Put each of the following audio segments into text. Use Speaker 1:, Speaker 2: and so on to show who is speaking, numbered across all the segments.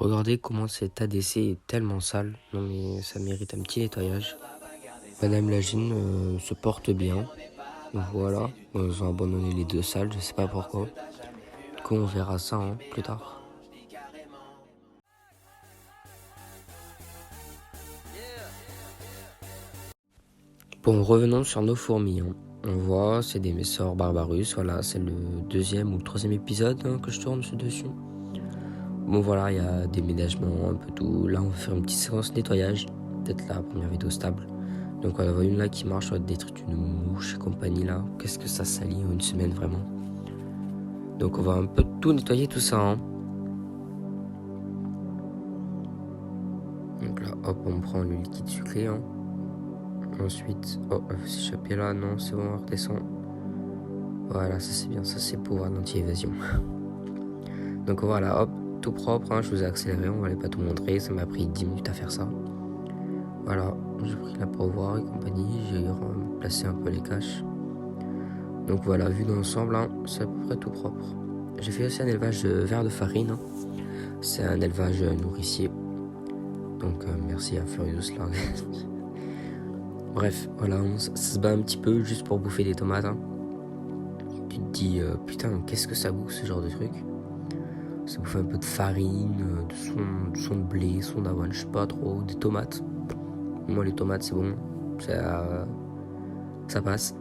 Speaker 1: Regardez comment cet ADC est tellement sale. Non mais ça mérite un petit nettoyage. Madame Lagine se porte bien. Voilà, ils ont abandonné les deux salles, je sais pas pourquoi. Du coup on verra ça plus tard. Bon, revenons sur nos fourmis. On voit, c'est des Messor Barbarus. Voilà, c'est le deuxième ou le troisième épisode que je tourne dessus. Bon voilà, il y a des ménagements, un peu tout. Là on va faire une petite séquence nettoyage. Peut-être la première vidéo stable. Donc on voit une là qui marche, on va détruire une mouche et compagnie là. Qu'est-ce que ça salit en une semaine vraiment. Donc on va un peu tout nettoyer tout ça. Donc là hop, on prend le liquide sucré. Ensuite, oh, elle va s'échapper là, non, c'est bon, on redescend. Voilà, ça c'est bien, ça c'est pouvoir d'anti-évasion. Donc voilà, hop, tout propre, je vous ai accéléré, on va pas tout montrer, ça m'a pris 10 minutes à faire ça. Voilà, j'ai pris la pourvoir et compagnie, j'ai placé un peu les caches. Donc voilà, vu d'ensemble, c'est à peu près tout propre. J'ai fait aussi un élevage de vers de farine, c'est un élevage nourricier. Donc merci à Furious là. Bref, voilà, ça se bat un petit peu juste pour bouffer des tomates. Tu te dis, putain, qu'est-ce que ça bouffe ce genre de truc. Ça bouffe un peu de farine, de son de blé, son d'avoine, je sais pas trop, des tomates. Moi, les tomates, c'est bon, ça passe.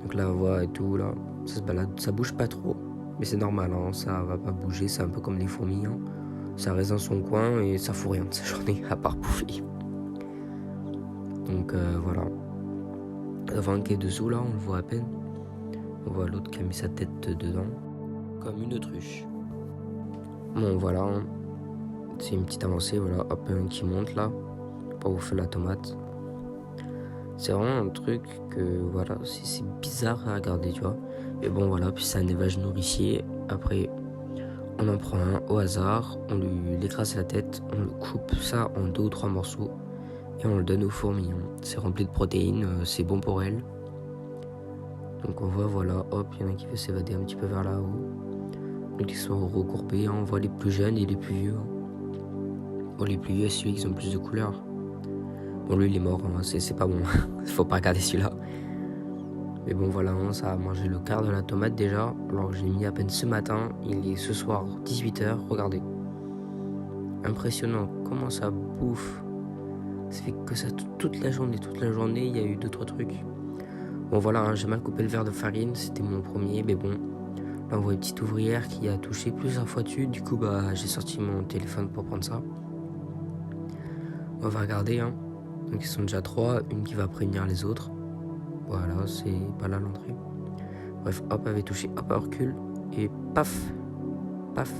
Speaker 1: Donc là, on voit et tout, là, ça se balade, ça bouge pas trop. Mais c'est normal, ça va pas bouger, c'est un peu comme les fourmis. Ça reste dans son coin et ça fout rien de sa journée, à part bouffer. Donc voilà. Avant qui est dessous, là, on le voit à peine. On voit l'autre qui a mis sa tête dedans, comme une autruche. Bon, voilà, c'est une petite avancée, voilà, hop, un qui monte là, pour bouffer la tomate. C'est vraiment un truc que, voilà, c'est bizarre à regarder, tu vois. Mais bon, voilà, puis c'est un élevage nourricier. Après, on en prend un au hasard, on lui écrase la tête, on le coupe ça en 2 ou 3 morceaux et on le donne aux fourmis. C'est rempli de protéines, c'est bon pour elles. Donc on voit, voilà, hop, il y en a qui veut s'évader un petit peu vers là-haut. Donc ils sont recourbés, on voit les plus jeunes et les plus vieux. Bon, les plus vieux, c'est celui qui ont plus de couleurs. Bon, lui, il est mort, c'est pas bon. Faut pas regarder celui-là. Mais bon, voilà, ça a mangé le quart de la tomate déjà. Alors que j'ai mis à peine ce matin. Il est ce soir 18h. Regardez. Impressionnant. Comment ça bouffe. Ça fait que ça toute la journée. Toute la journée, il y a eu 2-3 trucs. Bon, voilà, j'ai mal coupé le verre de farine. C'était mon premier, mais bon. Là, on voit une petite ouvrière qui a touché plusieurs fois dessus. Du coup, j'ai sorti mon téléphone pour prendre ça. On va regarder, Donc ils sont déjà 3, une qui va prévenir les autres. Voilà, c'est pas là l'entrée. Bref, hop, elle avait touché, hop, elle recule. Et paf, paf.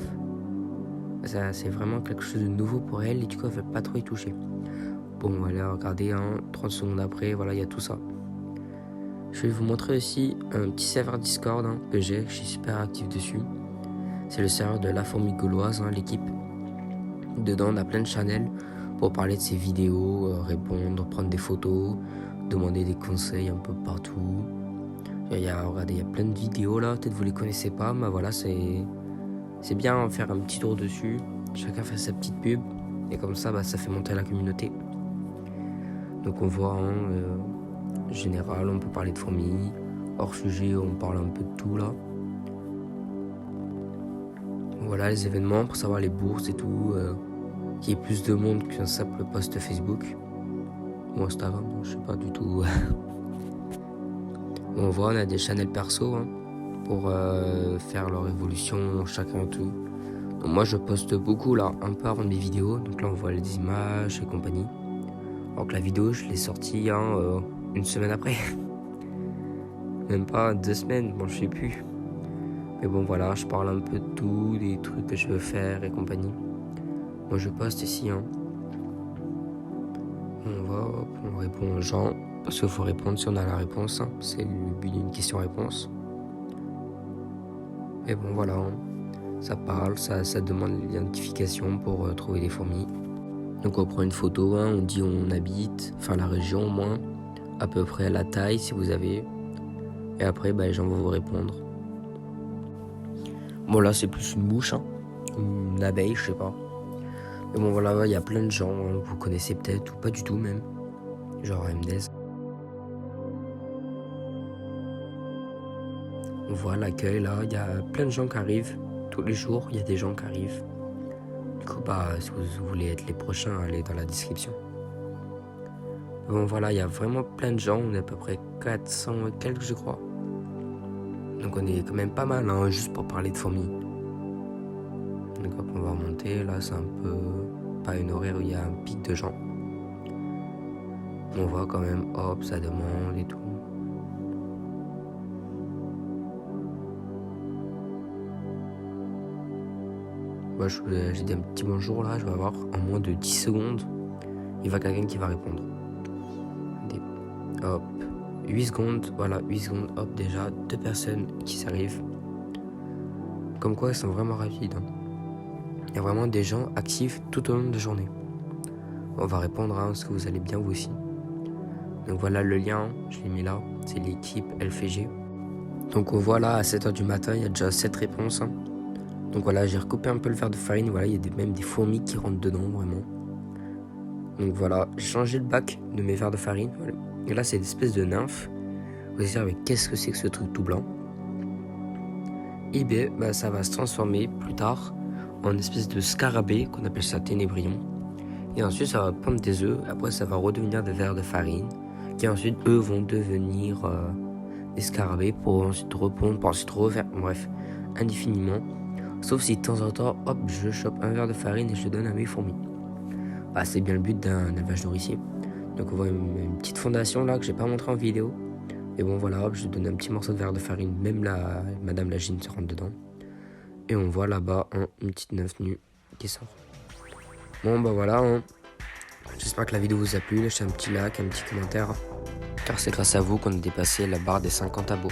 Speaker 1: Ça, c'est vraiment quelque chose de nouveau pour elle et du coup, elle ne va pas trop y toucher. Bon, voilà, regardez, 30 secondes après, voilà, il y a tout ça. Je vais vous montrer aussi un petit serveur Discord que j'ai, je suis super actif dessus. C'est le serveur de La Fourmi Gauloise, l'équipe. Dedans, on a plein de channels pour parler de ses vidéos, répondre, prendre des photos, demander des conseils un peu partout. Regardez, il y a plein de vidéos là, peut-être vous les connaissez pas, mais voilà, c'est bien faire un petit tour dessus. Chacun fait sa petite pub et comme ça, ça fait monter la communauté. Donc on voit, en général, on peut parler de fourmis. Hors sujet, on parle un peu de tout là. Voilà les événements pour savoir les bourses et tout. Qu'il y ait plus de monde qu'un simple post Facebook ou Instagram, je sais pas du tout. On voit, on a des channels perso pour faire leur évolution chacun tout. Donc moi je poste beaucoup là, un peu avant mes vidéos, donc là on voit les images et compagnie. Alors que la vidéo je l'ai sortie une semaine après. Même pas 2 semaines, bon je sais plus. Mais bon voilà, je parle un peu de tout, des trucs que je veux faire et compagnie. Moi je poste ici, on répond aux gens, parce qu'il faut répondre si on a la réponse, c'est le but d'une question-réponse. Et bon voilà, ça parle, ça demande l'identification pour trouver des fourmis. Donc on prend une photo, on dit où on habite, enfin la région au moins, à peu près la taille si vous avez. Et après les gens vont vous répondre. Bon là c'est plus une mouche, une abeille, je sais pas. Et bon voilà, il y a plein de gens, hein, que vous connaissez peut-être ou pas du tout même. Genre MDez. On voit l'accueil là, il y a plein de gens qui arrivent. Tous les jours, il y a des gens qui arrivent. Du coup, si vous voulez être les prochains, allez dans la description. Bon voilà, il y a vraiment plein de gens, on est à peu près 400 et quelques je crois. Donc on est quand même pas mal, hein, juste pour parler de fourmis. Donc hop, on va remonter, là c'est un peu pas une horaire où il y a un pic de gens. On voit quand même, hop, ça demande et tout. Moi j'ai dit un petit bonjour là, je vais avoir en moins de 10 secondes, il va quelqu'un qui va répondre. Hop, 8 secondes, voilà, 8 secondes, hop, déjà 2 personnes qui s'arrivent. Comme quoi, ils sont vraiment rapides. Hein. Il y a vraiment des gens actifs tout au long de la journée. On va répondre à ce que vous allez bien vous aussi. Donc voilà le lien, je l'ai mis là, c'est l'équipe LFG. Donc on voit là à 7h du matin, il y a déjà 7 réponses. Hein. Donc voilà, j'ai recoupé un peu le verre de farine, voilà, il y a même des fourmis qui rentrent dedans, vraiment. Donc voilà, j'ai changé le bac de mes verres de farine. Voilà. Et là, c'est une espèce de nymphe. Vous allez dire, mais qu'est-ce que c'est que ce truc tout blanc? Et bien, ça va se transformer plus tard en une espèce de scarabée, qu'on appelle ça ténébrion. Et ensuite, ça va pondre des œufs. Après, ça va redevenir des vers de farine. Qui ensuite, eux, vont devenir des scarabées pour ensuite repondre, pour ensuite refaire. Bref, indéfiniment. Sauf si de temps en temps, hop, je chope un verre de farine et je le donne à mes fourmis. C'est bien le but d'un élevage nourricier. Donc on voit une petite fondation là que j'ai pas montré en vidéo. Et bon voilà, hop, je donne un petit morceau de verre de farine. Même Madame Lagine se rentre dedans. Et on voit là-bas une petite nymphe nue qui sort. Bon voilà, hein. J'espère que la vidéo vous a plu. Lâchez un petit like, un petit commentaire. Car c'est grâce à vous qu'on a dépassé la barre des 50 abos.